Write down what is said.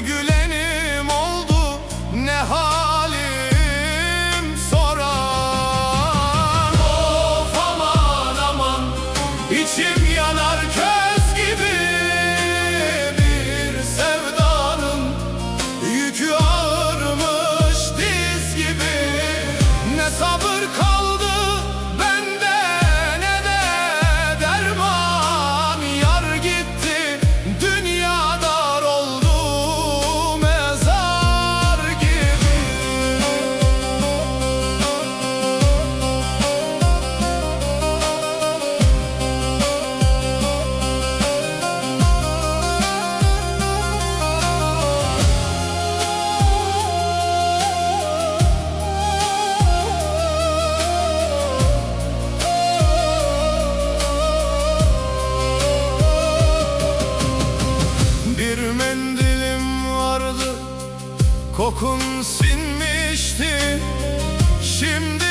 gülenim oldu, ne halim soran. Of aman aman, içim yanar köz gibi. Bir sevdanın yükü ağırmış diz gibi. Ne sabır kaldı bende, ne de derman. Yar gitti, dünya dar oldu, mezar gibi. Bir mendilim vardı, kokun sinmişti. Şimdi